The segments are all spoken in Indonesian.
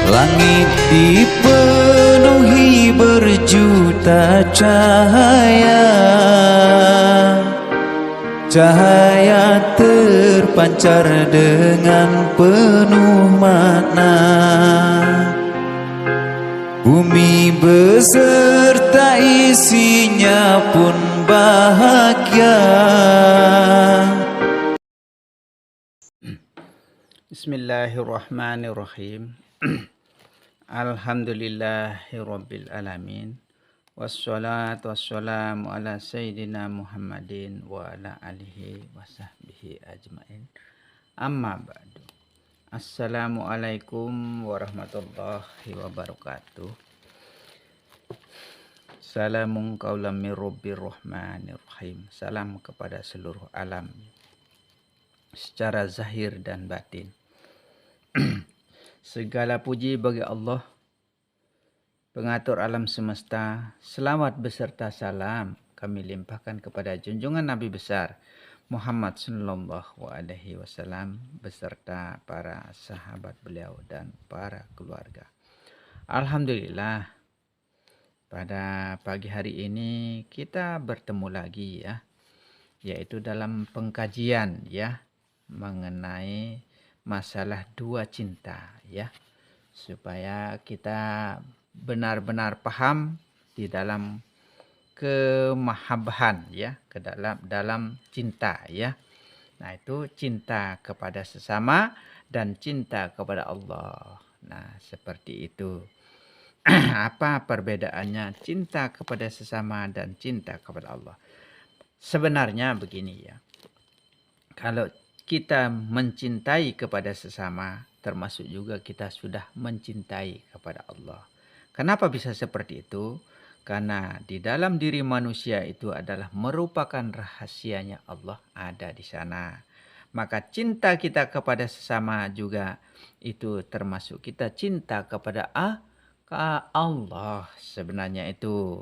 Langit dipenuhi berjuta cahaya, cahaya terpancar dengan penuh makna. Bumi beserta isinya pun bahagia. Bismillahirrahmanirrahim. Alhamdulillahirabbil alamin. Wassalatu wassalamu ala sayyidina Muhammadin wa ala alihi wa sahbihi ajmain. Amma ba'du. Assalamualaikum warahmatullahi wabarakatuh. Salamun qaulam mir rabbir rahmanir rahim. Salam kepada seluruh alam secara zahir dan batin. Segala puji bagi Allah, pengatur alam semesta. Selawat beserta salam kami limpahkan kepada junjungan Nabi besar Muhammad sallallahu alaihi wasallam beserta para sahabat beliau dan para keluarga. Alhamdulillah, pada pagi hari ini kita bertemu lagi ya, yaitu dalam pengkajian ya mengenai masalah dua cinta ya, supaya kita benar-benar paham di dalam kemahabbahan ya, ke dalam cinta ya. Nah, itu cinta kepada sesama dan cinta kepada Allah. Nah, seperti itu. Apa perbedaannya cinta kepada sesama dan cinta kepada Allah? Sebenarnya begini ya. Kalau kita mencintai kepada sesama, termasuk juga kita sudah mencintai kepada Allah. Kenapa bisa seperti itu? Karena di dalam diri manusia itu adalah merupakan rahasianya Allah ada di sana. Maka cinta kita kepada sesama juga itu termasuk kita cinta kepada Allah sebenarnya itu.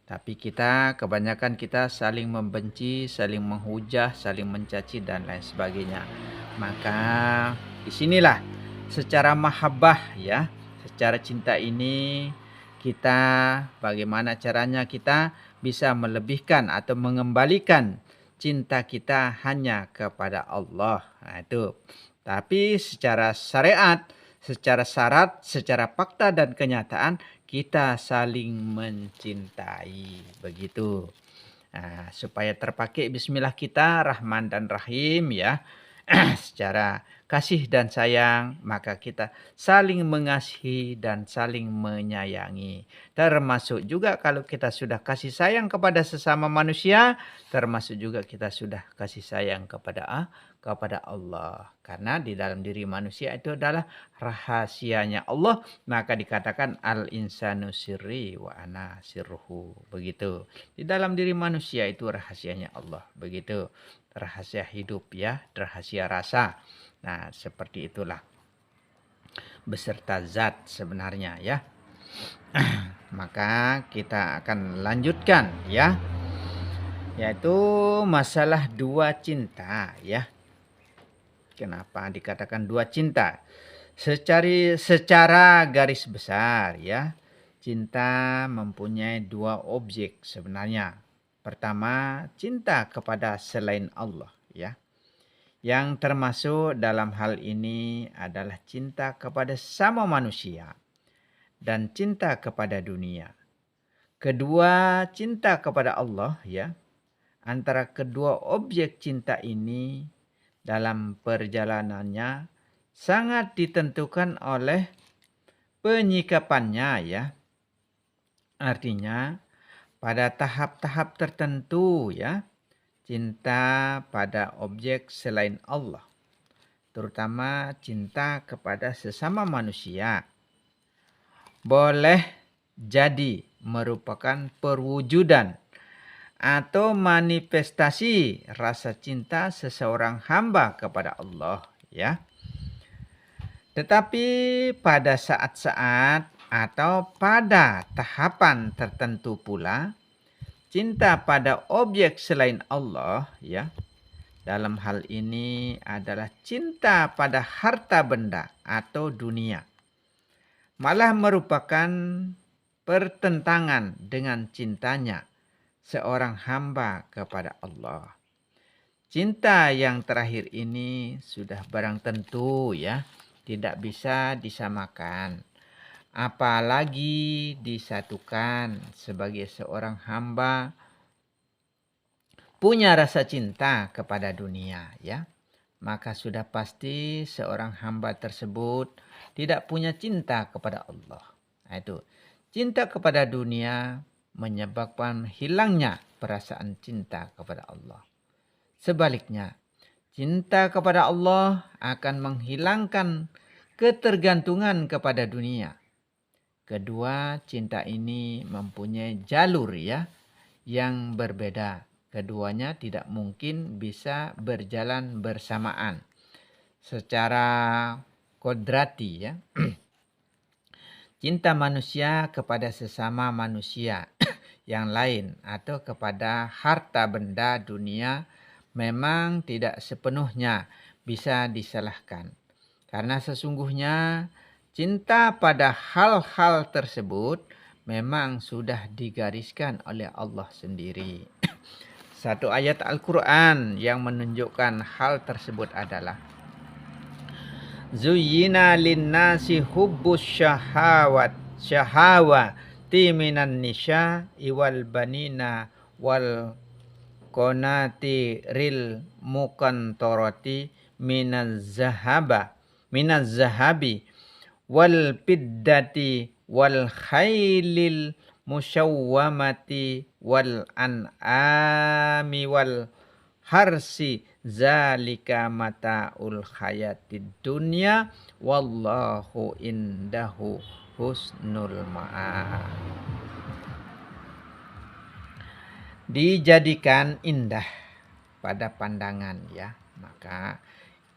Tapi kebanyakan kita saling membenci, saling menghujah, saling mencaci dan lain sebagainya. Maka disinilah secara mahabbah ya, secara cinta ini kita bagaimana caranya kita bisa melebihkan atau mengembalikan cinta kita hanya kepada Allah. Nah, itu. Tapi secara syariat, secara syarat, secara fakta dan kenyataan kita saling mencintai begitu. Nah, supaya terpakai bismillah kita Rahman dan Rahim ya. Secara kasih dan sayang, maka kita saling mengasihi dan saling menyayangi. Termasuk juga kalau kita sudah kasih sayang kepada sesama manusia, termasuk juga kita sudah kasih sayang kepada Allah. Karena di dalam diri manusia itu adalah rahasianya Allah, maka dikatakan al-insanu sirri wa ana sirruhu. Begitu. Di dalam diri manusia itu rahasianya Allah. Begitu. Rahasia hidup ya, rahasia rasa. Nah, seperti itulah. Beserta zat sebenarnya ya. Maka kita akan lanjutkan ya. Yaitu masalah dua cinta ya. Kenapa dikatakan dua cinta? Secara garis besar ya. Cinta mempunyai dua objek sebenarnya. Pertama, cinta kepada selain Allah ya. Yang termasuk dalam hal ini adalah cinta kepada sesama manusia dan cinta kepada dunia. Kedua, cinta kepada Allah ya. Antara kedua objek cinta ini dalam perjalanannya sangat ditentukan oleh penyikapannya ya. Artinya pada tahap-tahap tertentu ya, cinta pada objek selain Allah, terutama cinta kepada sesama manusia, boleh jadi merupakan perwujudan atau manifestasi rasa cinta seseorang hamba kepada Allah ya. Tetapi pada saat-saat atau pada tahapan tertentu pula, cinta pada objek selain Allah ya, dalam hal ini adalah cinta pada harta benda atau dunia, malah merupakan pertentangan dengan cintanya seorang hamba kepada Allah. Cinta yang terakhir ini sudah barang tentu ya, tidak bisa disamakan. Apalagi disatukan sebagai seorang hamba punya rasa cinta kepada dunia ya. Maka sudah pasti seorang hamba tersebut tidak punya cinta kepada Allah. Nah, itu. Cinta kepada dunia menyebabkan hilangnya perasaan cinta kepada Allah. Sebaliknya, cinta kepada Allah akan menghilangkan ketergantungan kepada dunia. Kedua, cinta ini mempunyai jalur ya yang berbeda. Keduanya tidak mungkin bisa berjalan bersamaan secara kodrati ya. Cinta manusia kepada sesama manusia yang lain atau kepada harta benda dunia memang tidak sepenuhnya bisa disalahkan. Karena sesungguhnya cinta pada hal-hal tersebut memang sudah digariskan oleh Allah sendiri. Satu ayat Al-Quran yang menunjukkan hal tersebut adalah Zuyyina linnasi hubbus syahawati minan nisya'i wal banina wal qanatiril muqantarati minaz zahabi wal fiddati wal khailil musyawwamati wal an'ami wal harsi zalika mata'ul hayatid dunya wallahu indahu husnul ma'ab. Dijadikan indah pada pandangan ya, maka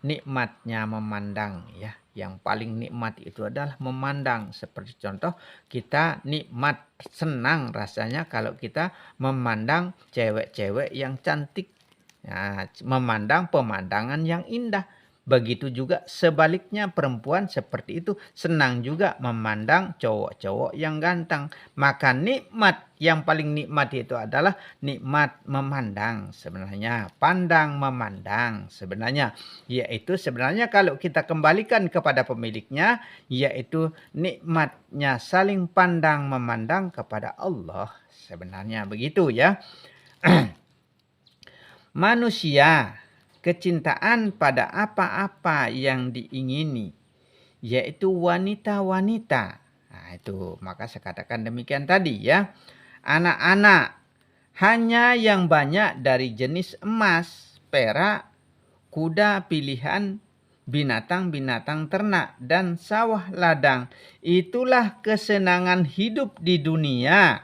nikmatnya memandang ya. Yang paling nikmat itu adalah memandang. Seperti contoh, kita nikmat, senang rasanya kalau kita memandang cewek-cewek yang cantik. Nah, memandang pemandangan yang indah. Begitu juga sebaliknya perempuan seperti itu. Senang juga memandang cowok-cowok yang ganteng. Maka nikmat yang paling nikmat itu adalah nikmat memandang sebenarnya. Pandang memandang sebenarnya. Yaitu sebenarnya kalau kita kembalikan kepada pemiliknya. Yaitu nikmatnya saling pandang memandang kepada Allah. Sebenarnya begitu ya. Manusia kecintaan pada apa-apa yang diingini, yaitu wanita-wanita. Nah, itu maka saya katakan demikian tadi ya. Anak-anak hanya yang banyak dari jenis emas, perak, kuda pilihan, binatang-binatang ternak, dan sawah ladang. Itulah kesenangan hidup di dunia.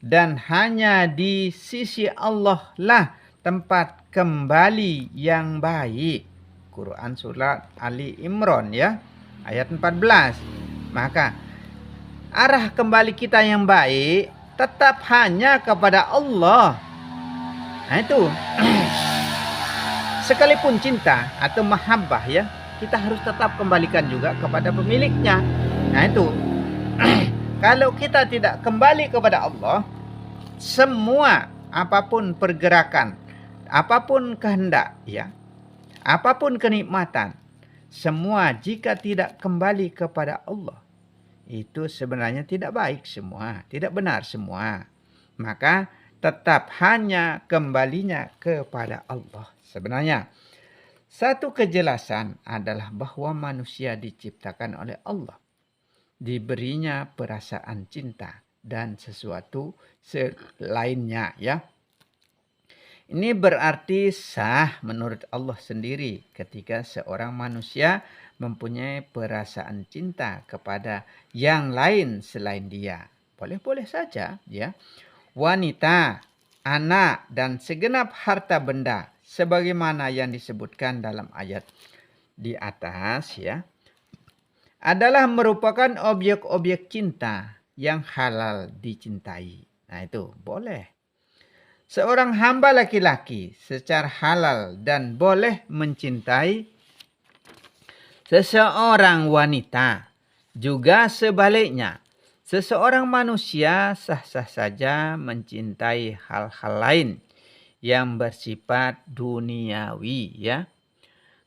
Dan hanya di sisi Allah lah tempat kembali yang baik. Quran surat Ali Imran ya, ayat 14. Maka arah kembali kita yang baik tetap hanya kepada Allah. Nah itu. Sekalipun cinta atau mahabbah ya, kita harus tetap kembalikan juga kepada pemiliknya. Nah itu. Kalau kita tidak kembali kepada Allah, semua apapun pergerakan, apapun kehendak ya, apapun kenikmatan, semua jika tidak kembali kepada Allah, itu sebenarnya tidak baik semua, tidak benar semua. Maka tetap hanya kembalinya kepada Allah. Sebenarnya satu kejelasan adalah bahwa manusia diciptakan oleh Allah, diberinya perasaan cinta dan sesuatu selainnya ya. Ini berarti sah menurut Allah sendiri ketika seorang manusia mempunyai perasaan cinta kepada yang lain selain dia. Boleh-boleh saja ya. Wanita, anak, dan segenap harta benda sebagaimana yang disebutkan dalam ayat di atas ya, adalah merupakan objek-objek cinta yang halal dicintai. Nah itu boleh. Seorang hamba laki-laki secara halal dan boleh mencintai seseorang wanita Juga sebaliknya, seseorang manusia sah-sah saja mencintai hal-hal lain yang bersifat duniawi ya.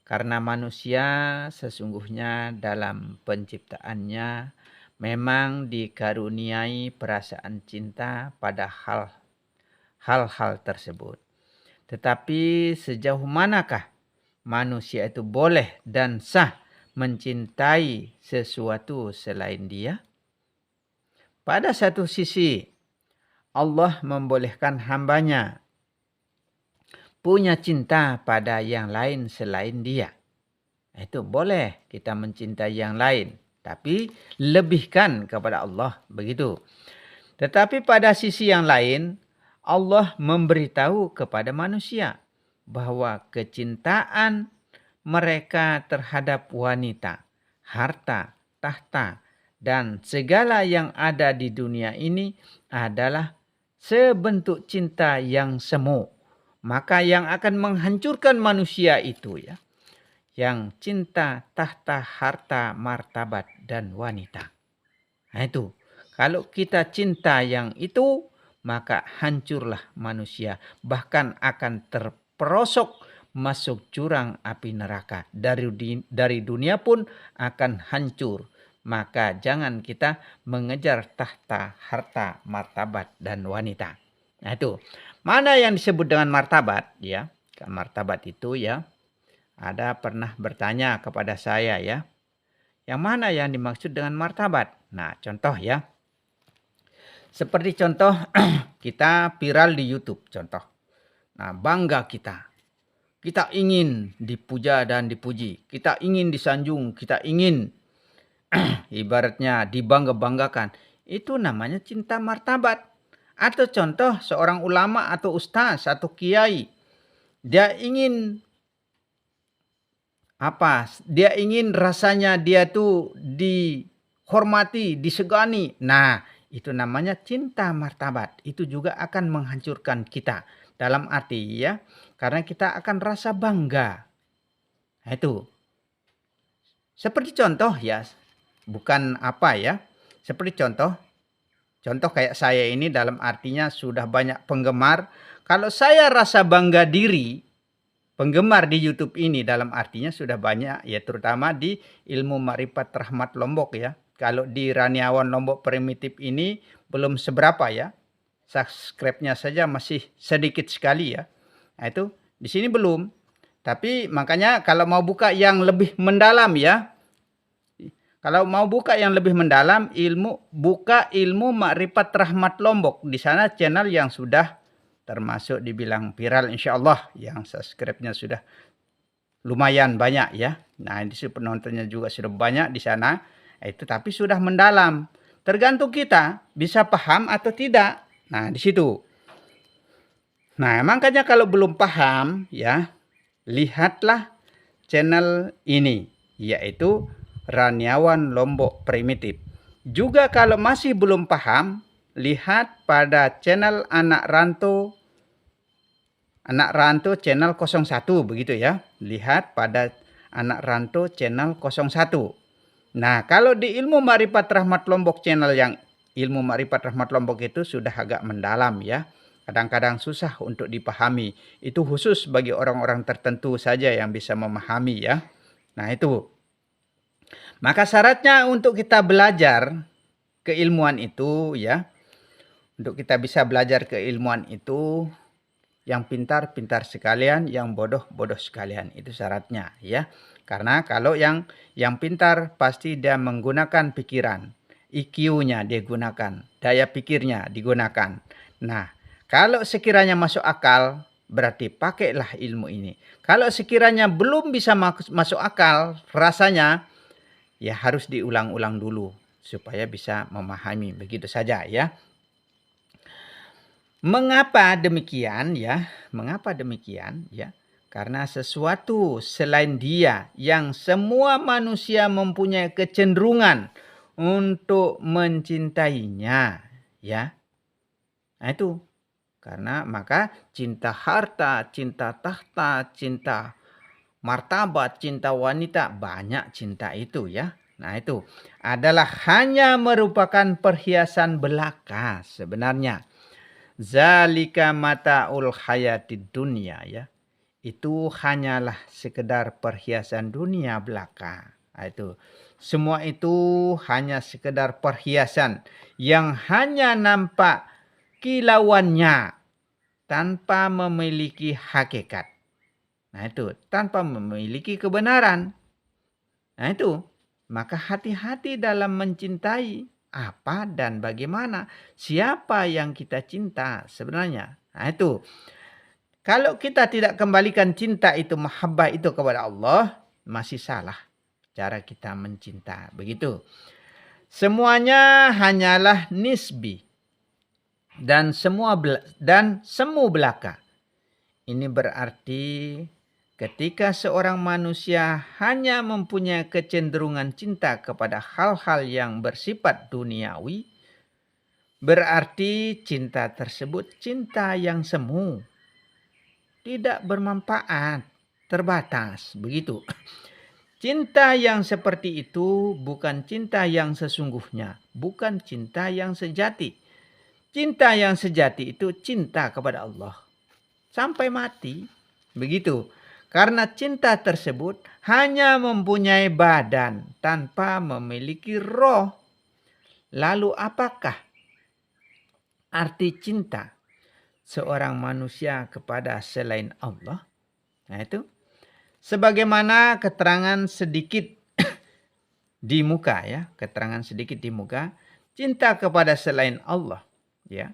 Karena manusia sesungguhnya dalam penciptaannya memang dikaruniai perasaan cinta pada hal-hal tersebut. Tetapi sejauh manakah manusia itu boleh dan sah mencintai sesuatu selain Dia? Pada satu sisi, Allah membolehkan hambanya punya cinta pada yang lain selain Dia. Itu boleh kita mencintai yang lain, tapi lebihkan kepada Allah, begitu. Tetapi pada sisi yang lain, Allah memberitahu kepada manusia bahwa kecintaan mereka terhadap wanita, harta, tahta, dan segala yang ada di dunia ini adalah sebentuk cinta yang semu. Maka yang akan menghancurkan manusia itu ya, yang cinta, tahta, harta, martabat, dan wanita. Nah itu, kalau kita cinta yang itu, maka hancurlah manusia. Bahkan akan terperosok masuk jurang api neraka. Dari dunia pun akan hancur. Maka jangan kita mengejar tahta, harta, martabat, dan wanita. Nah itu, mana yang disebut dengan martabat ya? Martabat itu ya, ada pernah bertanya kepada saya ya, yang mana yang dimaksud dengan martabat? Nah, contoh ya. Seperti contoh kita viral di YouTube contoh. Nah, bangga kita. Kita ingin dipuja dan dipuji. Kita ingin disanjung, kita ingin ibaratnya dibangga-banggakan. Itu namanya cinta martabat. Atau contoh seorang ulama atau ustaz atau kiai. Dia ingin Dia ingin rasanya dia tuh dihormati, disegani. Nah, itu namanya cinta martabat. Itu juga akan menghancurkan kita. Dalam arti ya, karena kita akan rasa bangga. Nah, itu. Seperti contoh ya, bukan apa ya. Seperti contoh kayak saya ini dalam artinya sudah banyak penggemar. Kalau saya rasa bangga diri, penggemar di YouTube ini dalam artinya sudah banyak ya, terutama di Ilmu Makrifat Rahmat Lombok ya. Kalau di Raniawan Lombok Primitif ini belum seberapa ya. Subscribe-nya saja masih sedikit sekali ya. Nah itu di sini belum. Tapi makanya kalau mau buka yang lebih mendalam ya. Kalau mau buka yang lebih mendalam, buka Ilmu Makrifat Rahmat Lombok. Di sana channel yang sudah termasuk dibilang viral insya Allah. Yang subscribe-nya sudah lumayan banyak ya. Nah di situ penontonnya juga sudah banyak di sana. Itu tapi sudah mendalam. Tergantung kita bisa paham atau tidak. Nah di situ. Nah makanya kalau belum paham ya, lihatlah channel ini. Yaitu Raniawan Lombok Primitif. Juga kalau masih belum paham, lihat pada channel Anak Rantau channel 01 begitu ya. Lihat pada Anak Rantau channel 01. Nah, kalau di Ilmu Makrifat Rahmat Lombok channel yang Ilmu Makrifat Rahmat Lombok itu sudah agak mendalam ya. Kadang-kadang susah untuk dipahami. Itu khusus bagi orang-orang tertentu saja yang bisa memahami ya. Nah, itu. Maka syaratnya untuk kita belajar keilmuan itu ya. Untuk kita bisa belajar keilmuan itu, yang pintar-pintar sekalian, yang bodoh-bodoh sekalian. Itu syaratnya ya. Karena kalau yang pintar pasti dia menggunakan pikiran. IQ-nya dia gunakan. Daya pikirnya digunakan. Nah, kalau sekiranya masuk akal, berarti pakailah ilmu ini. Kalau sekiranya belum bisa masuk akal, rasanya ya harus diulang-ulang dulu supaya bisa memahami. Begitu saja ya. Mengapa demikian ya? Mengapa demikian ya? Karena sesuatu selain Dia yang semua manusia mempunyai kecenderungan untuk mencintainya ya. Nah itu. Karena maka cinta harta, cinta tahta, cinta martabat, cinta wanita, banyak cinta itu ya. Nah itu adalah hanya merupakan perhiasan belaka sebenarnya. Zalika mata'ul hayatid dunya ya. Itu hanyalah sekedar perhiasan dunia belaka. Nah, itu. Semua itu hanya sekedar perhiasan yang hanya nampak kilauannya tanpa memiliki hakikat. Nah itu, tanpa memiliki kebenaran. Nah itu, maka hati-hati dalam mencintai apa dan bagaimana. Siapa yang kita cinta sebenarnya. Nah itu, kalau kita tidak kembalikan cinta itu, mahabbah itu kepada Allah, masih salah cara kita mencinta. Begitu. Semuanya hanyalah nisbi dan semu belaka. Ini berarti ketika seorang manusia hanya mempunyai kecenderungan cinta kepada hal-hal yang bersifat duniawi, berarti cinta tersebut cinta yang semu, tidak bermanfaat, terbatas, begitu. Cinta yang seperti itu bukan cinta yang sesungguhnya, bukan cinta yang sejati. Cinta yang sejati itu cinta kepada Allah sampai mati, begitu. Karena cinta tersebut hanya mempunyai badan tanpa memiliki roh. Lalu apakah arti cinta seorang manusia kepada selain Allah? Nah itu, sebagaimana keterangan sedikit di muka ya, keterangan sedikit di muka, cinta kepada selain Allah ya,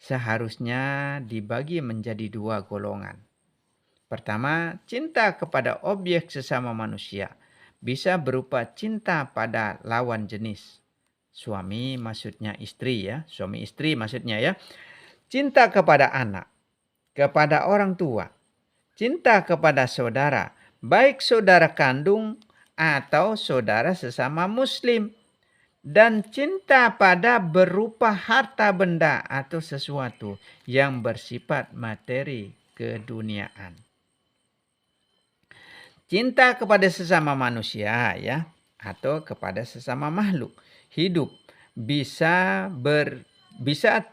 seharusnya dibagi menjadi dua golongan. Pertama, cinta kepada objek sesama manusia bisa berupa cinta pada lawan jenis. Suami maksudnya istri ya, suami istri maksudnya ya. Cinta kepada anak, kepada orang tua, cinta kepada saudara, baik saudara kandung atau saudara sesama muslim. Dan cinta pada berupa harta benda atau sesuatu yang bersifat materi keduniaan. Cinta kepada sesama manusia ya, atau kepada sesama makhluk hidup bisa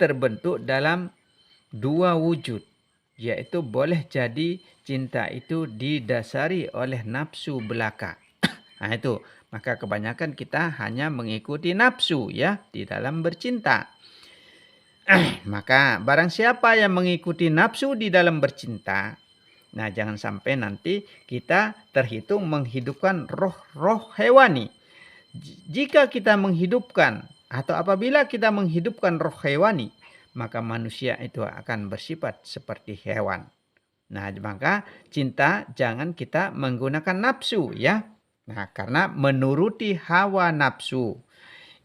terbentuk dalam dua wujud, yaitu boleh jadi cinta itu didasari oleh nafsu belaka. Nah itu, maka kebanyakan kita hanya mengikuti nafsu ya di dalam bercinta. Maka barang siapa yang mengikuti nafsu di dalam bercinta, nah jangan sampai nanti kita terhitung menghidupkan roh-roh hewani. Jika kita menghidupkan atau apabila kita menghidupkan roh hewani, maka manusia itu akan bersifat seperti hewan. Nah maka cinta jangan kita menggunakan nafsu ya. Nah, karena menuruti hawa nafsu.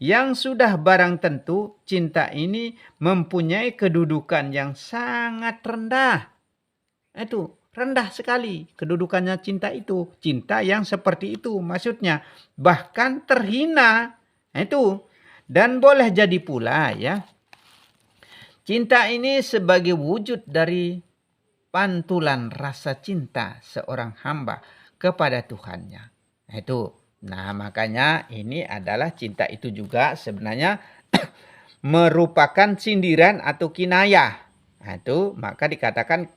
Yang sudah barang tentu cinta ini mempunyai kedudukan yang sangat rendah. Itu rendah sekali kedudukannya cinta itu. Cinta yang seperti itu maksudnya. Bahkan terhina. Itu. Dan boleh jadi pula ya. Cinta ini sebagai wujud dari pantulan rasa cinta seorang hamba kepada Tuhannya. Nah itu. Nah makanya ini adalah cinta itu juga sebenarnya merupakan sindiran atau kinayah. Nah itu maka dikatakan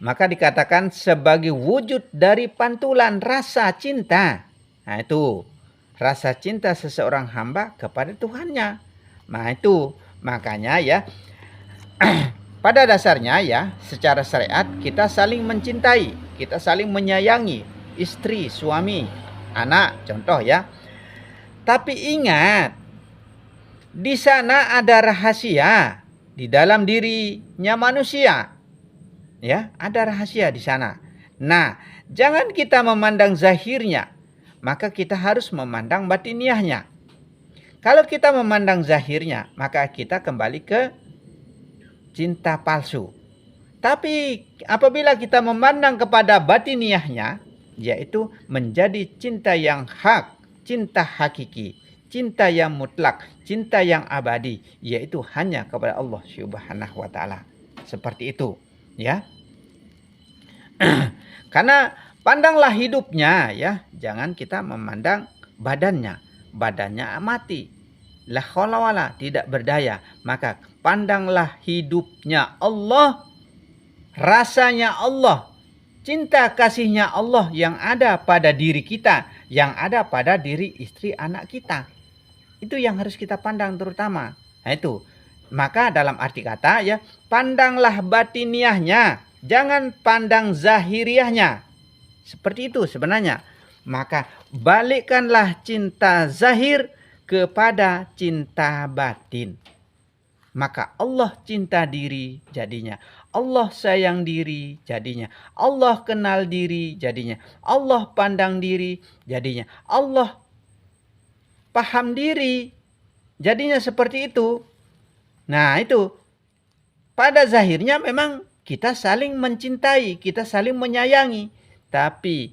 maka dikatakan sebagai wujud dari pantulan rasa cinta. Nah itu rasa cinta seseorang hamba kepada Tuhannya. Nah itu makanya ya pada dasarnya ya, secara syariat kita saling mencintai, kita saling menyayangi istri, suami, anak, contoh ya. Tapi ingat, di sana ada rahasia di dalam dirinya manusia. Ya, ada rahasia di sana. Nah, jangan kita memandang zahirnya, maka kita harus memandang batiniahnya. Kalau kita memandang zahirnya, maka kita kembali ke cinta palsu. Tapi apabila kita memandang kepada batiniahnya, yaitu menjadi cinta yang hak, cinta hakiki, cinta yang mutlak, cinta yang abadi, yaitu hanya kepada Allah Subhanahu wa taala. Seperti itu, ya. Karena Pandanglah hidupnya ya, jangan kita memandang badannya. Badannya mati. La haula wala, tidak berdaya. Maka pandanglah hidupnya Allah, rasanya Allah, cinta kasihnya Allah yang ada pada diri kita, yang ada pada diri istri anak kita. Itu yang harus kita pandang terutama. Nah itu. Maka dalam arti kata ya, pandanglah batiniahnya, jangan pandang zahiriahnya. Seperti itu sebenarnya. Maka balikkanlah cinta zahir kepada cinta batin. Maka Allah cinta diri jadinya. Allah sayang diri jadinya. Allah kenal diri jadinya. Allah pandang diri jadinya. Allah paham diri jadinya seperti itu. Nah itu. Pada zahirnya memang kita saling mencintai. Kita saling menyayangi. Tapi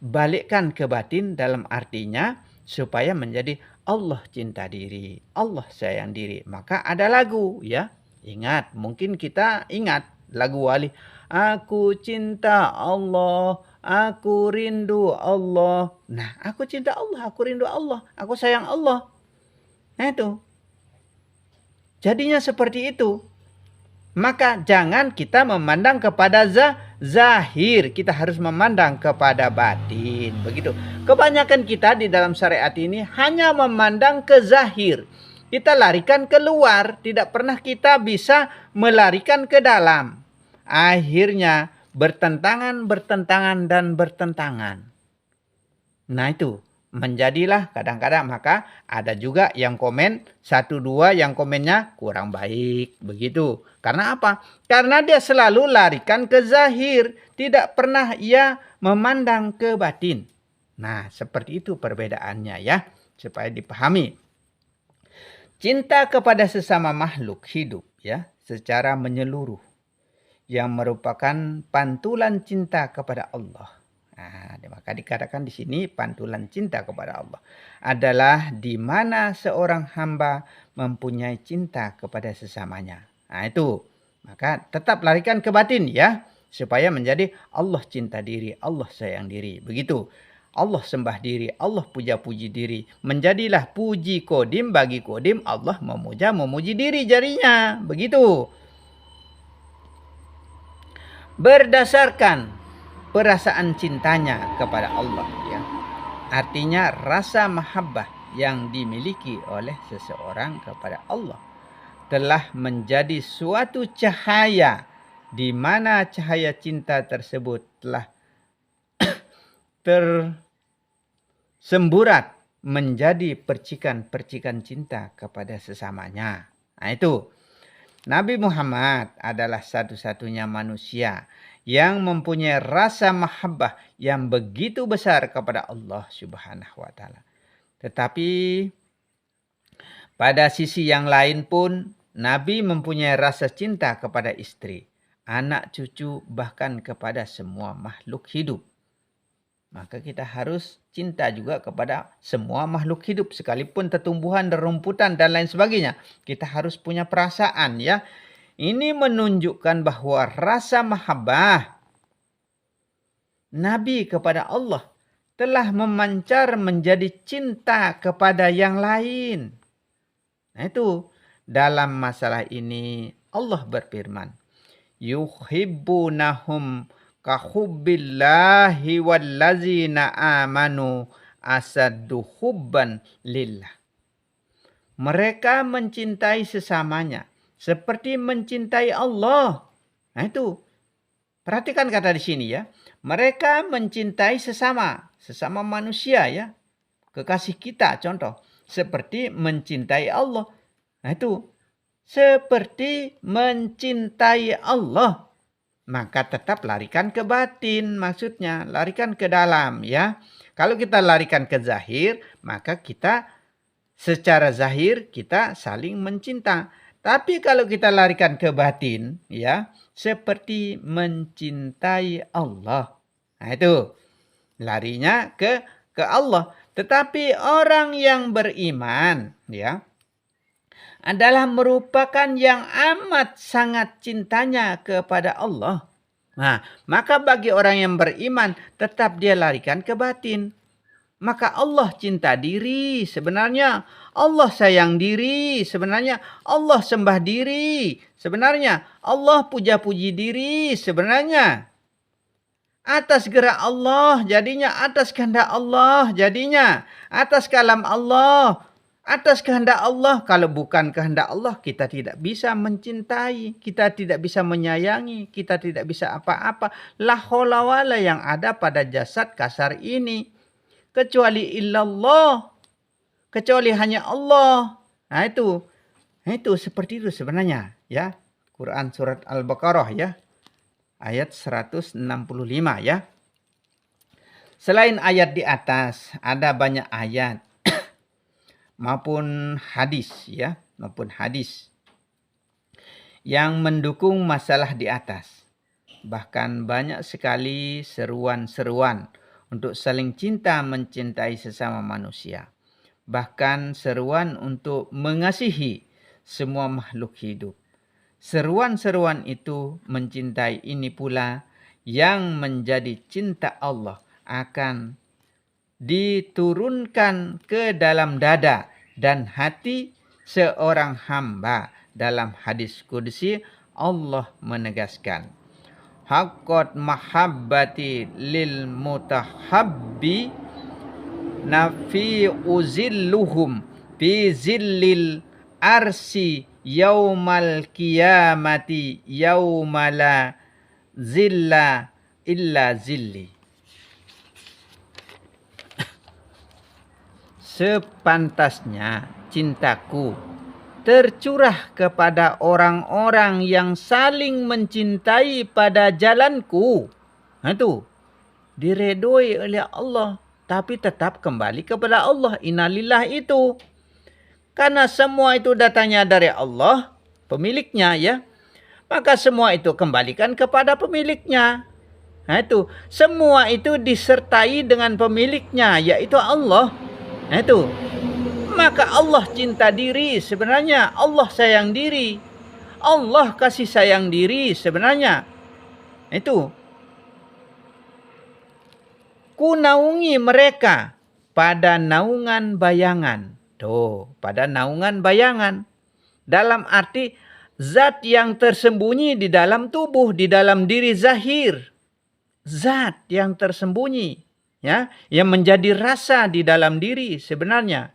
balikkan ke batin dalam artinya supaya menjadi Allah cinta diri, Allah sayang diri. Maka ada lagu ya. Ingat, mungkin kita ingat lagu Wali. Aku cinta Allah, aku rindu Allah. Nah, aku cinta Allah, aku rindu Allah, aku sayang Allah. Nah itu. Jadinya seperti itu. Maka jangan kita memandang kepada zahir. Kita harus memandang kepada batin. Begitu. Kebanyakan kita di dalam syariat ini hanya memandang ke zahir. Kita larikan keluar. Tidak pernah kita bisa melarikan ke dalam. Akhirnya bertentangan, dan bertentangan. Nah itu. Menjadilah kadang-kadang maka ada juga yang komen 1-2 yang komennya kurang baik begitu. Karena apa? Karena dia selalu larikan ke zahir, tidak pernah ia memandang ke batin. Nah, seperti itu perbedaannya ya, supaya dipahami. Cinta kepada sesama makhluk hidup ya, secara menyeluruh yang merupakan pantulan cinta kepada Allah. Nah, maka dikatakan di sini pantulan cinta kepada Allah adalah di mana seorang hamba mempunyai cinta kepada sesamanya. Nah, itu. Maka tetap larikan ke batin ya, supaya menjadi Allah cinta diri, Allah sayang diri. Begitu. Allah sembah diri, Allah puja-puji diri. Menjadilah puji kodim bagi kodim, Allah memuji diri jarinya. Begitu. Berdasarkan perasaan cintanya kepada Allah ya. Artinya rasa mahabbah yang dimiliki oleh seseorang kepada Allah telah menjadi suatu cahaya di mana cahaya cinta tersebut telah tersemburat menjadi percikan-percikan cinta kepada sesamanya. Nah itu. Nabi Muhammad adalah satu-satunya manusia yang mempunyai rasa mahabbah yang begitu besar kepada Allah Subhanahu wa taala. Tetapi pada sisi yang lain pun Nabi mempunyai rasa cinta kepada istri, anak cucu, bahkan kepada semua makhluk hidup. Maka kita harus cinta juga kepada semua makhluk hidup, sekalipun tumbuhan, rumputan dan lain sebagainya. Kita harus punya perasaan ya. Ini menunjukkan bahwa rasa mahabbah Nabi kepada Allah telah memancar menjadi cinta kepada yang lain. Nah itu, dalam masalah ini Allah berfirman, yuhibbunahum kahubbillahi wallazina amanu asaddu hubban lillah. Mereka mencintai sesamanya seperti mencintai Allah. Nah itu. Perhatikan kata di sini ya. Mereka mencintai sesama manusia ya. Kekasih kita contoh. Seperti mencintai Allah. Nah itu. Seperti mencintai Allah. Maka tetap larikan ke batin maksudnya. Larikan ke dalam ya. Kalau kita larikan ke zahir. Maka kita secara zahir kita saling mencinta. Tapi kalau kita larikan ke batin, ya, seperti mencintai Allah. Nah itu, larinya ke Allah. Tetapi orang yang beriman, ya, adalah merupakan yang amat sangat cintanya kepada Allah. Nah, maka bagi orang yang beriman tetap dia larikan ke batin. Maka Allah cinta diri sebenarnya. Allah sayang diri sebenarnya. Allah sembah diri sebenarnya. Allah puja-puji diri sebenarnya. Atas gerak Allah jadinya, atas kehendak Allah jadinya, atas kalam Allah, atas kehendak Allah. Kalau bukan kehendak Allah, kita tidak bisa mencintai, kita tidak bisa menyayangi, kita tidak bisa apa-apa. La haula wala yang ada pada jasad kasar ini. Kecuali illallah, kecuali hanya Allah. Nah itu seperti itu sebenarnya ya. Quran surat Al-Baqarah ya. Ayat 165 ya. Selain ayat di atas, ada banyak ayat maupun hadis ya, maupun hadis yang mendukung masalah di atas. Bahkan banyak sekali seruan-seruan untuk saling cinta mencintai sesama manusia. Bahkan seruan untuk mengasihi semua makhluk hidup. Seruan-seruan itu mencintai ini pula yang menjadi cinta Allah akan diturunkan ke dalam dada dan hati seorang hamba. Dalam hadis qudsi Allah menegaskan, haqqat mahabbati lil mutahabbi nafi uzilluhum fi zillil arsi yaumal qiyamati yaumala zilla illa zilli. Sepantasnya cintaku tercurah kepada orang-orang yang saling mencintai pada jalanku. Nah itu diredoi oleh Allah, tapi tetap kembali kepada Allah. Innalillah itu. Karena semua itu datangnya dari Allah, pemiliknya ya. Maka semua itu kembalikan kepada pemiliknya. Nah itu, semua itu disertai dengan pemiliknya, yaitu Allah. Nah itu, maka Allah cinta diri sebenarnya. Allah sayang diri. Allah kasih sayang diri sebenarnya. Itu. Ku naungi mereka pada naungan bayangan. Tuh, pada naungan bayangan. Dalam arti zat yang tersembunyi di dalam tubuh, di dalam diri zahir. Zat yang tersembunyi, ya, yang menjadi rasa di dalam diri sebenarnya.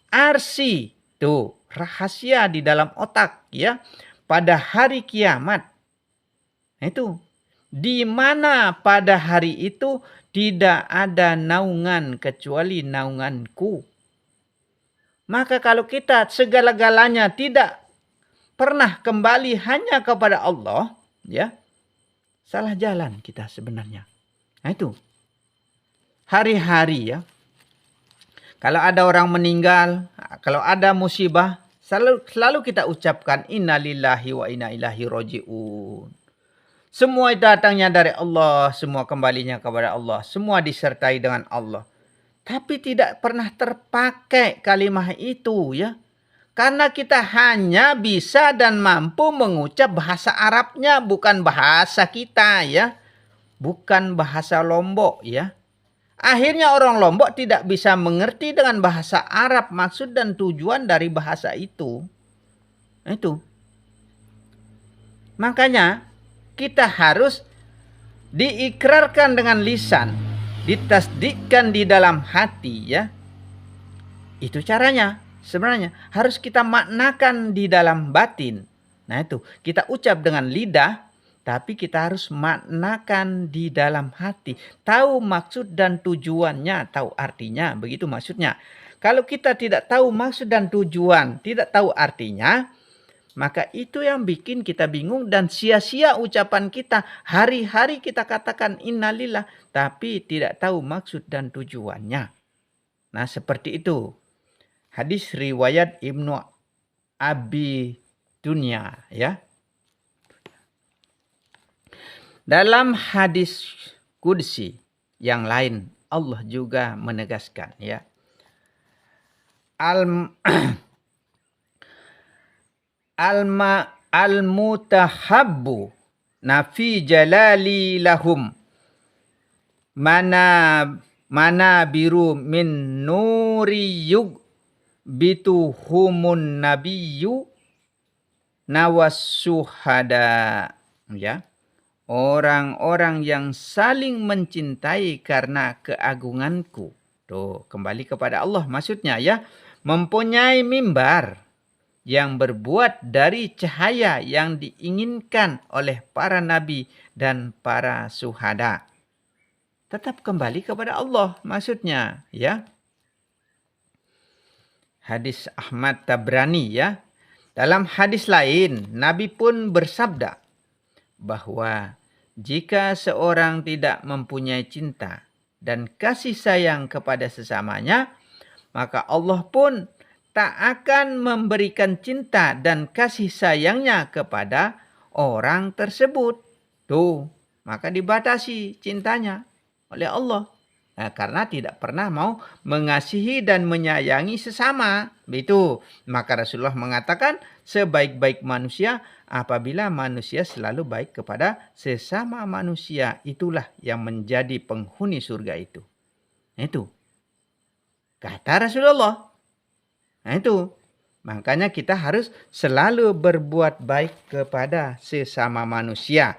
Arsi, tuh, rahasia di dalam otak, ya, pada hari kiamat. Itu, di mana pada hari itu tidak ada naungan kecuali naunganku. Maka kalau kita segala-galanya tidak pernah kembali hanya kepada Allah, ya, salah jalan kita sebenarnya. Nah itu, hari-hari ya, kalau ada orang meninggal, kalau ada musibah, selalu kita ucapkan innalillahi wa inna ilaihi raji'un. Semua datangnya dari Allah, semua kembalinya kepada Allah, semua disertai dengan Allah. Tapi tidak pernah terpakai kalimat itu ya. Karena kita hanya bisa dan mampu mengucap bahasa Arabnya, bukan bahasa kita ya. Bukan bahasa Lombok ya. Akhirnya orang Lombok tidak bisa mengerti dengan bahasa Arab maksud dan tujuan dari bahasa itu. Itu. Makanya kita harus diikrarkan dengan lisan, ditasdikkan di dalam hati ya. Itu caranya. Sebenarnya harus kita maknakan di dalam batin. Nah itu, kita ucap dengan lidah, tapi kita harus maknakan di dalam hati. Tahu maksud dan tujuannya, tahu artinya, begitu maksudnya. Kalau kita tidak tahu maksud dan tujuan, tidak tahu artinya, maka itu yang bikin kita bingung dan sia-sia ucapan kita. Hari-hari kita katakan innalillah, tapi tidak tahu maksud dan tujuannya. Nah seperti itu. Hadis riwayat Ibnu Abi Dunya ya. Dalam hadis qudsi yang lain Allah juga menegaskan ya. Al-mutahabbu nafi jalali lahum mana biru min nuriyug bituhumun nabiyyu nawassuhada, ya, orang-orang yang saling mencintai karena keagunganku. Tuh, kembali kepada Allah maksudnya, ya, mempunyai mimbar yang berbuat dari cahaya yang diinginkan oleh para nabi dan para syuhada. Tetap kembali kepada Allah maksudnya, ya. Hadis Ahmad Tabrani, ya. Dalam hadis lain, Nabi pun bersabda bahwa jika seorang tidak mempunyai cinta dan kasih sayang kepada sesamanya, maka Allah pun tak akan memberikan cinta dan kasih sayangnya kepada orang tersebut. Tuh, maka dibatasi cintanya oleh Allah. Nah, karena tidak pernah mau mengasihi dan menyayangi sesama. Begitu. Maka Rasulullah mengatakan sebaik-baik manusia apabila manusia selalu baik kepada sesama manusia. Itulah yang menjadi penghuni surga itu. Itu kata Rasulullah. Nah itu. Makanya kita harus selalu berbuat baik kepada sesama manusia.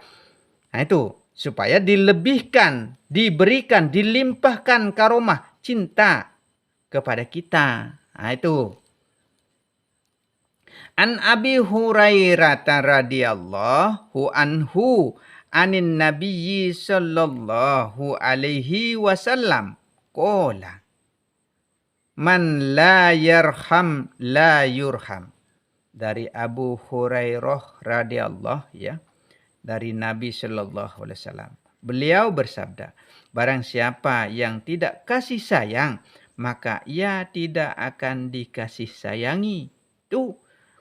Nah itu. Supaya dilebihkan, diberikan, dilimpahkan karomah cinta kepada kita. Nah itu. An Abi Hurairah radhiyallahu anhu anin nabiyyi sallallahu alaihi wasallam qala man la yarham la yurham. Dari Abu Hurairah radhiyallahu, ya, dari Nabi sallallahu alaihi wasallam. Beliau bersabda, barang siapa yang tidak kasih sayang, maka ia tidak akan dikasih sayangi. Tuh,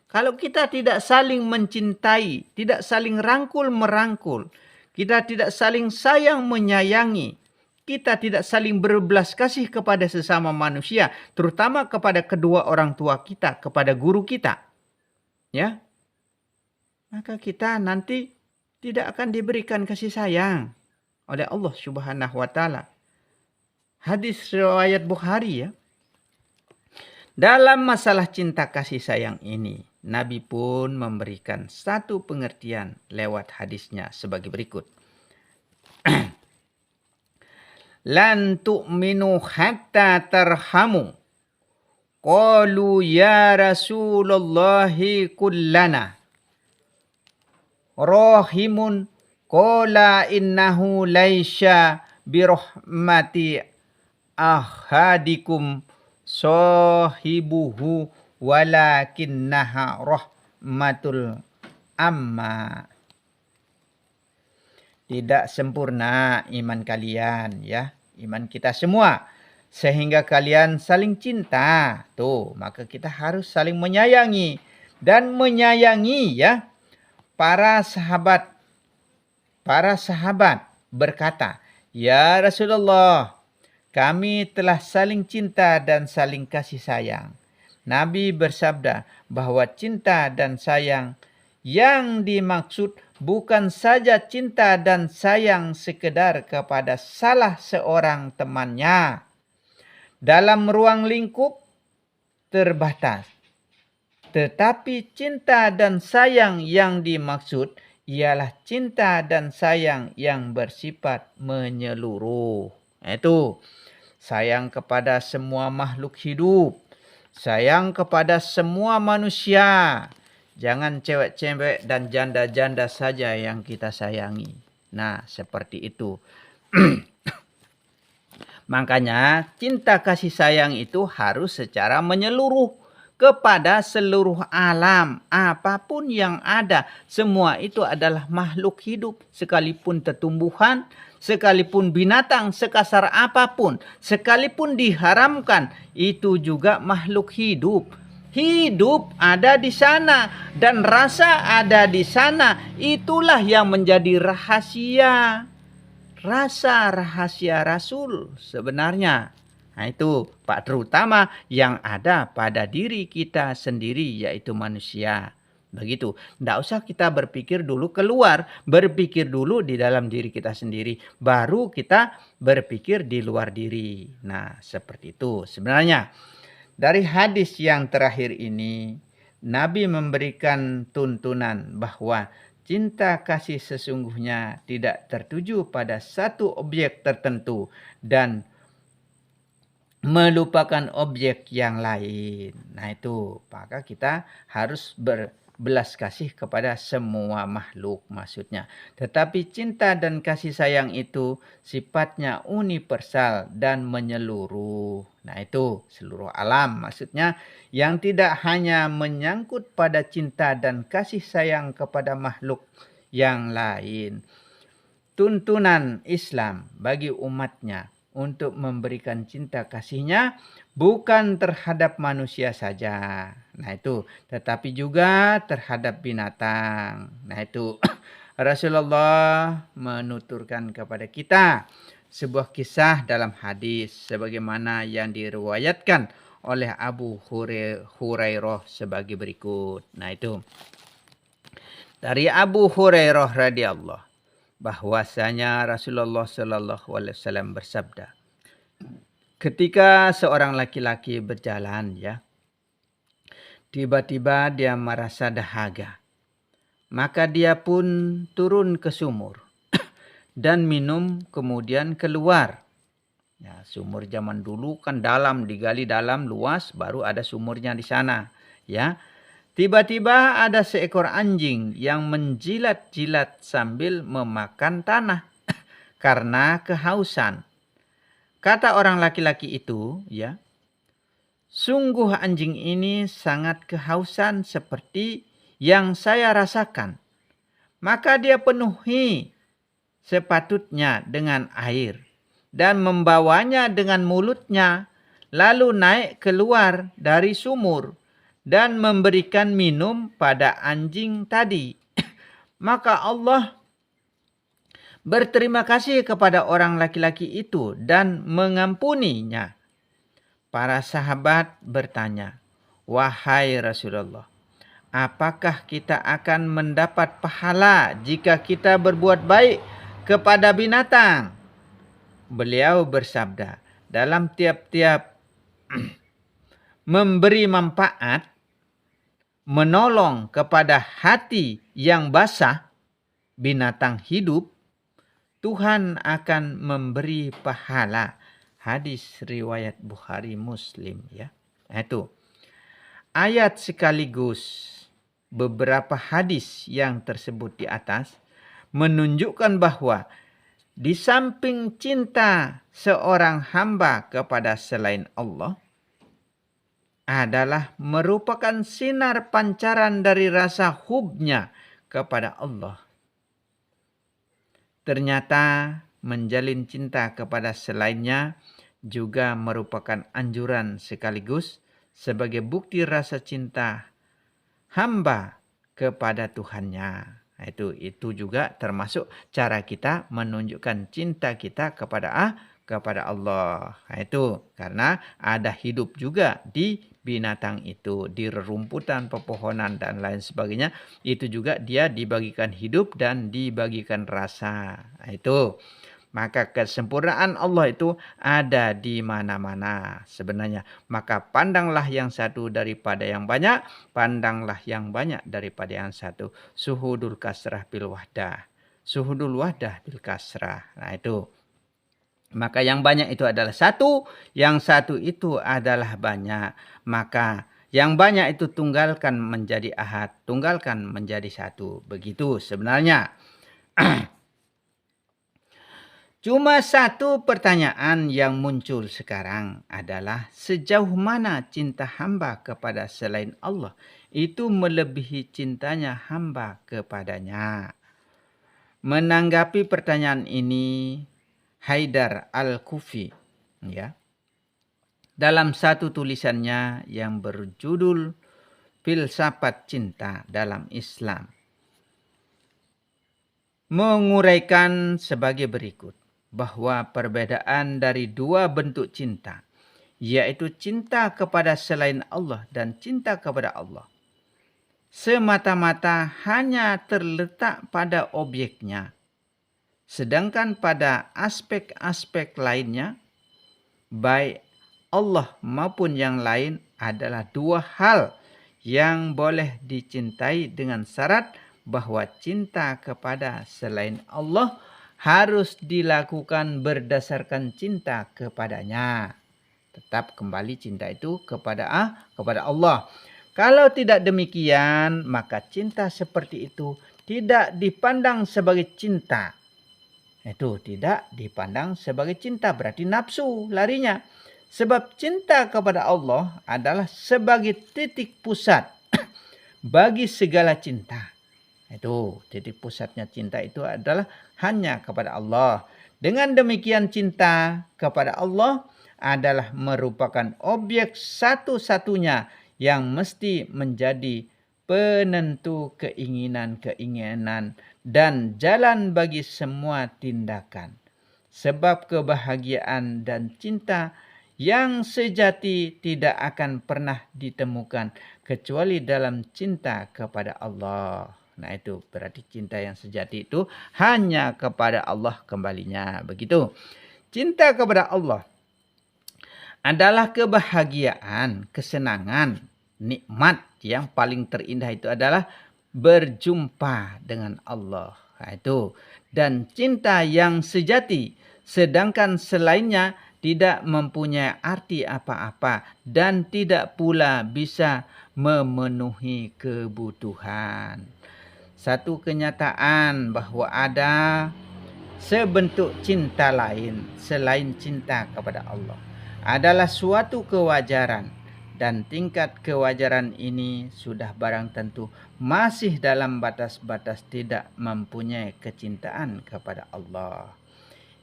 kalau kita tidak saling mencintai, tidak saling rangkul-merangkul, kita tidak saling sayang menyayangi, kita tidak saling berbelas kasih kepada sesama manusia, terutama kepada kedua orang tua kita, kepada guru kita, ya, maka kita nanti tidak akan diberikan kasih sayang oleh Allah Subhanahu wa taala. Hadis riwayat Bukhari, ya. Dalam masalah cinta kasih sayang ini, Nabi pun memberikan satu pengertian lewat hadisnya sebagai berikut. Lan tu'minu hatta tarhamu. Qalu ya Rasulullahi kullana. Rahimun qala innahu laisya birahmati ahadikum sahibuhu walakinnaha rahmatul amma. Tidak sempurna iman kalian, ya, iman kita semua, sehingga kalian saling cinta. Tuh, maka kita harus saling menyayangi dan menyayangi, ya. Para sahabat berkata, ya Rasulullah, kami telah saling cinta dan saling kasih sayang. Nabi bersabda bahwa cinta dan sayang yang dimaksud bukan saja cinta dan sayang sekedar kepada salah seorang temannya dalam ruang lingkup terbatas. Tetapi cinta dan sayang yang dimaksud ialah cinta dan sayang yang bersifat menyeluruh. Itu sayang kepada semua makhluk hidup, sayang kepada semua manusia. Jangan cewek-cewek dan janda-janda saja yang kita sayangi. Nah, seperti itu. Makanya cinta kasih sayang itu harus secara menyeluruh kepada seluruh alam. Apapun yang ada, semua itu adalah makhluk hidup. Sekalipun tumbuhan, sekalipun binatang, sekasar apapun, sekalipun diharamkan, itu juga makhluk hidup. Hidup ada di sana dan rasa ada di sana. Itulah yang menjadi rahasia. Rasa rahasia Rasul sebenarnya. Nah itu Pak, terutama yang ada pada diri kita sendiri, yaitu manusia. Begitu. Tidak usah kita berpikir dulu keluar, berpikir dulu di dalam diri kita sendiri, baru kita berpikir di luar diri. Nah, seperti itu. Sebenarnya dari hadis yang terakhir ini, Nabi memberikan tuntunan bahwa cinta kasih sesungguhnya tidak tertuju pada satu objek tertentu dan melupakan objek yang lain. Nah itu, maka kita harus berbelas kasih kepada semua makhluk maksudnya. Tetapi cinta dan kasih sayang itu sifatnya universal dan menyeluruh. Nah itu, seluruh alam maksudnya, yang tidak hanya menyangkut pada cinta dan kasih sayang kepada makhluk yang lain. Tuntunan Islam bagi umatnya untuk memberikan cinta kasihnya bukan terhadap manusia saja. Nah itu, tetapi juga terhadap binatang. Nah itu, Rasulullah menuturkan kepada kita sebuah kisah dalam hadis sebagaimana yang diriwayatkan oleh Abu Hurairah sebagai berikut. Nah itu, dari Abu Hurairah radhiyallahu bahwasanya Rasulullah Shallallahu Alaihi Wasallam bersabda, ketika seorang laki-laki berjalan, ya, tiba-tiba dia merasa dahaga, maka dia pun turun ke sumur dan minum, kemudian keluar. Ya, sumur zaman dulu kan dalam, digali dalam, luas, baru ada sumurnya di sana, ya. Tiba-tiba ada seekor anjing yang menjilat-jilat sambil memakan tanah karena kehausan. Kata orang laki-laki itu, ya, sungguh anjing ini sangat kehausan seperti yang saya rasakan. Maka dia penuhi sepatutnya dengan air dan membawanya dengan mulutnya, lalu naik keluar dari sumur dan memberikan minum pada anjing tadi. Maka Allah berterima kasih kepada orang laki-laki itu dan mengampuninya. Para sahabat bertanya, "Wahai Rasulullah, apakah kita akan mendapat pahala jika kita berbuat baik kepada binatang?" Beliau bersabda, dalam tiap-tiap memberi manfaat, menolong kepada hati yang basah, binatang hidup, Tuhan akan memberi pahala. Hadis riwayat Bukhari Muslim, ya. Itu ayat sekaligus beberapa hadis yang tersebut di atas menunjukkan bahwa di samping cinta seorang hamba kepada selain Allah adalah merupakan sinar pancaran dari rasa hubnya kepada Allah. Ternyata menjalin cinta kepada selainnya juga merupakan anjuran sekaligus sebagai bukti rasa cinta hamba kepada Tuhannya. Itu juga termasuk cara kita menunjukkan cinta kita kepada Allah. Itu karena ada hidup juga di binatang itu, di rerumputan, pepohonan dan lain sebagainya. Itu juga dia dibagikan hidup dan dibagikan rasa. Itu. Maka kesempurnaan Allah itu ada di mana-mana sebenarnya. Maka pandanglah yang satu daripada yang banyak, pandanglah yang banyak daripada yang satu. Suhudul kasrah bil wahdah. Suhudul wahdah bil kasrah. Nah itu. Maka yang banyak itu adalah satu, yang satu itu adalah banyak. Maka yang banyak itu tunggalkan menjadi ahad, tunggalkan menjadi satu. Begitu sebenarnya. Cuma satu pertanyaan yang muncul sekarang adalah sejauh mana cinta hamba kepada selain Allah itu melebihi cintanya hamba kepadanya. Menanggapi pertanyaan ini, Haidar Al-Kufi, ya, dalam satu tulisannya yang berjudul Filsafat Cinta dalam Islam, menguraikan sebagai berikut, bahwa perbedaan dari dua bentuk cinta, yaitu cinta kepada selain Allah dan cinta kepada Allah, semata-mata hanya terletak pada objeknya. Sedangkan pada aspek-aspek lainnya, baik Allah maupun yang lain adalah dua hal yang boleh dicintai dengan syarat bahwa cinta kepada selain Allah harus dilakukan berdasarkan cinta kepadanya. Tetap kembali cinta itu kepada Allah. Kalau tidak demikian, maka cinta seperti itu tidak dipandang sebagai cinta. Itu tidak dipandang sebagai cinta, berarti nafsu larinya. Sebab cinta kepada Allah adalah sebagai titik pusat bagi segala cinta. Itu titik pusatnya cinta itu adalah hanya kepada Allah. Dengan demikian cinta kepada Allah adalah merupakan objek satu-satunya yang mesti menjadi penentu keinginan-keinginan dan jalan bagi semua tindakan. Sebab kebahagiaan dan cinta yang sejati tidak akan pernah ditemukan kecuali dalam cinta kepada Allah. Nah itu berarti cinta yang sejati itu hanya kepada Allah kembalinya. Begitu. Cinta kepada Allah adalah kebahagiaan, kesenangan, nikmat yang paling terindah itu adalah berjumpa dengan Allah. Nah, itu. Dan cinta yang sejati, sedangkan selainnya tidak mempunyai arti apa-apa dan tidak pula bisa memenuhi kebutuhan. Satu kenyataan bahwa ada sebentuk cinta lain selain cinta kepada Allah adalah suatu kewajaran, dan tingkat kewajaran ini sudah barang tentu masih dalam batas-batas tidak mempunyai kecintaan kepada Allah.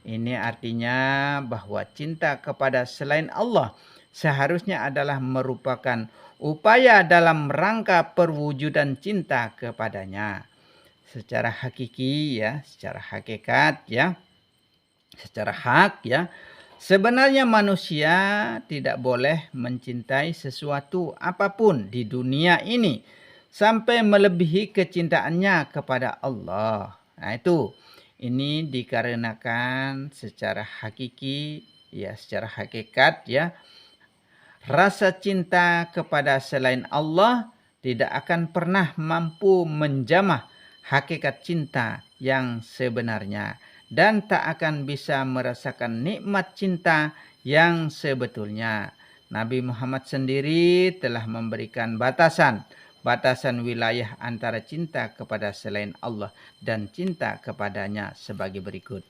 Ini artinya bahwa cinta kepada selain Allah seharusnya adalah merupakan upaya dalam rangka perwujudan cinta kepadanya. Secara hakiki ya, secara hakikat ya, secara hak ya, sebenarnya manusia tidak boleh mencintai sesuatu apapun di dunia ini sampai melebihi kecintaannya kepada Allah. Nah itu, ini dikarenakan secara hakiki ya, secara hakikat ya, rasa cinta kepada selain Allah tidak akan pernah mampu menjamah hakikat cinta yang sebenarnya dan tak akan bisa merasakan nikmat cinta yang sebetulnya. Nabi Muhammad sendiri telah memberikan batasan wilayah antara cinta kepada selain Allah dan cinta kepadanya sebagai berikut.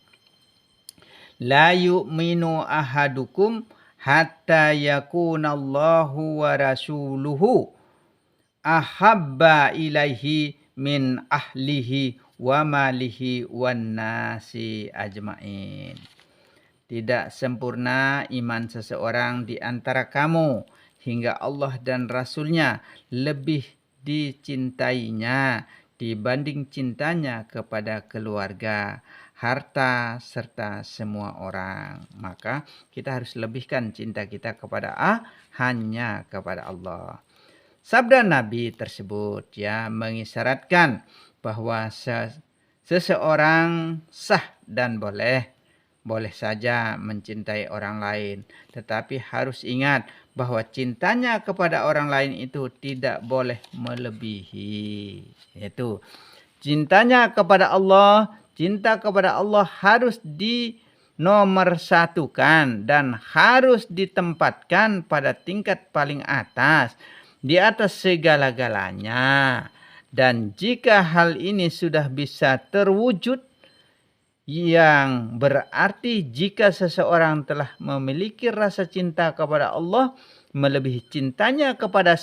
La yu'minu ahadukum hatta yakunallahu wa rasuluhu ahabba ilaihi min ahlihi wa malihi wan nasi ajmain. Tidak sempurna iman seseorang di antara kamu hingga Allah dan Rasulnya lebih dicintainya dibanding cintanya kepada keluarga, harta, serta semua orang. Maka kita harus lebihkan cinta kita kepada hanya kepada Allah. Sabda Nabi tersebut ya mengisyaratkan bahwa seseorang sah dan boleh saja mencintai orang lain, tetapi harus ingat bahwa cintanya kepada orang lain itu tidak boleh melebihi. Yaitu cintanya kepada Allah, cinta kepada Allah harus dinomorsatukan dan harus ditempatkan pada tingkat paling atas, di atas segala-galanya. Dan jika hal ini sudah bisa terwujud, yang berarti jika seseorang telah memiliki rasa cinta kepada Allah melebihi cintanya kepada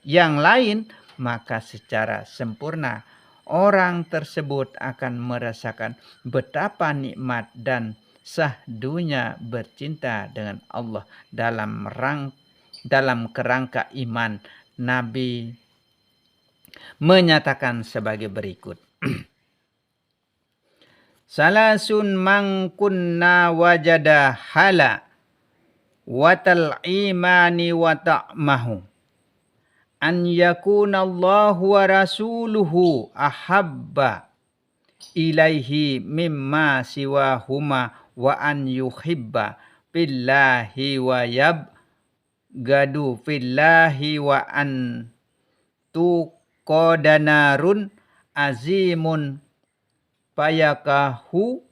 yang lain, maka secara sempurna orang tersebut akan merasakan betapa nikmat dan sahdunya bercinta dengan Allah dalam kerangka iman. Nabi menyatakan sebagai berikut. Salasun man kunna wajada hala watal imani wa ta'mahu an yakunallahu wa rasuluhu ahabba ilaihi mimma siwahuma wa an yuhibba billahi wa yabgadu fillahi wa an tuqadanarun azimun payakau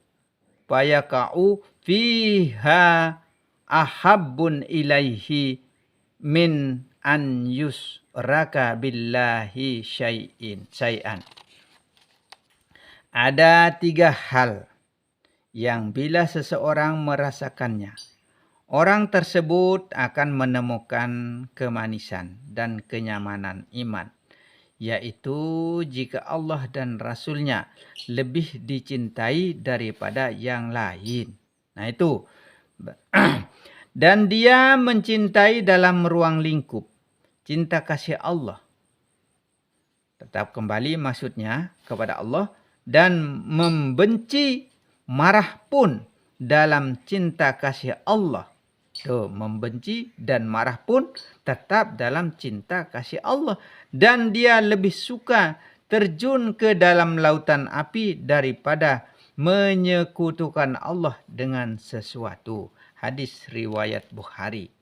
fiha ahabbun ilaihi min an yusraka billahi syai'an. Ada 3 hal yang bila seseorang merasakannya, orang tersebut akan menemukan kemanisan dan kenyamanan iman, yaitu jika Allah dan Rasul-Nya lebih dicintai daripada yang lain. Nah itu. Dan dia mencintai dalam ruang lingkup cinta kasih Allah. Tetap kembali maksudnya kepada Allah, dan membenci marah pun dalam cinta kasih Allah. Tuh, membenci dan marah pun tetap dalam cinta kasih Allah. Dan dia lebih suka terjun ke dalam lautan api daripada menyekutukan Allah dengan sesuatu. Hadis riwayat Bukhari.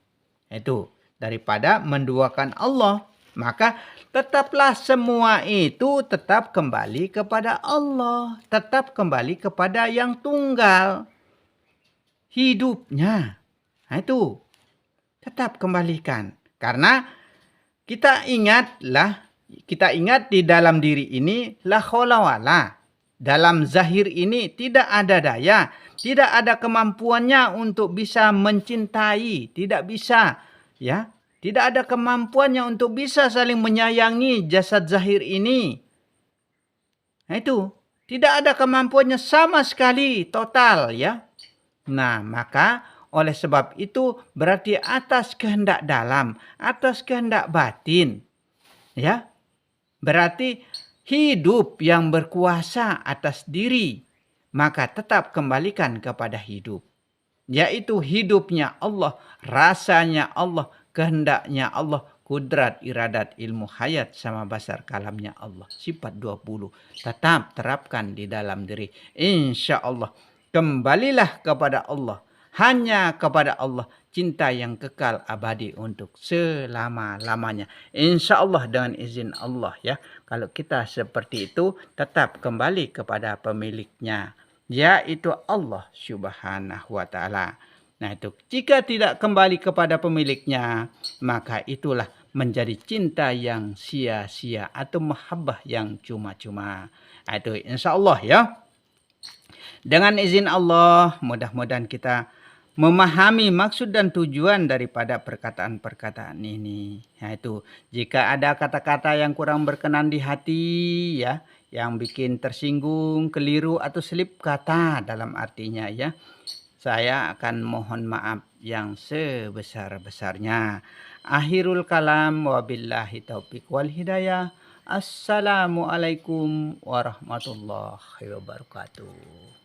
Itu daripada menduakan Allah. Maka tetaplah semua itu tetap kembali kepada Allah. Tetap kembali kepada yang tunggal hidupnya. Nah itu tetap kembalikan. Karena kita ingat di dalam diri ini la khaula wala. Dalam zahir ini tidak ada daya, tidak ada kemampuannya untuk bisa mencintai, tidak bisa, ya. Tidak ada kemampuannya untuk bisa saling menyayangi jasad zahir ini. Nah itu, tidak ada kemampuannya sama sekali, total, ya. Nah, maka oleh sebab itu berarti atas kehendak dalam, atas kehendak batin, ya. Berarti hidup yang berkuasa atas diri, maka tetap kembalikan kepada hidup. Yaitu hidupnya Allah, rasanya Allah, kehendaknya Allah, kudrat, iradat, ilmu, hayat, sama basar kalamnya Allah. Sifat 20. Tetap terapkan di dalam diri. Insya Allah. Kembalilah kepada Allah. Hanya kepada Allah. Cinta yang kekal abadi untuk selama-lamanya. Insya Allah dengan izin Allah, ya. Kalau kita seperti itu, tetap kembali kepada pemiliknya, yaitu Allah Subhanahu wa Ta'ala. Nah itu, jika tidak kembali kepada pemiliknya, maka itulah menjadi cinta yang sia-sia atau mahabbah yang cuma-cuma. Nah, itu insya Allah, ya. Dengan izin Allah, mudah-mudahan kita memahami maksud dan tujuan daripada perkataan-perkataan ini. Nah itu, jika ada kata-kata yang kurang berkenan di hati, ya, yang bikin tersinggung, keliru atau selip kata dalam artinya, ya, saya akan mohon maaf yang sebesar-besarnya. Akhirul kalam, wabillahi taufiq wal hidayah. Assalamualaikum warahmatullahi wabarakatuh.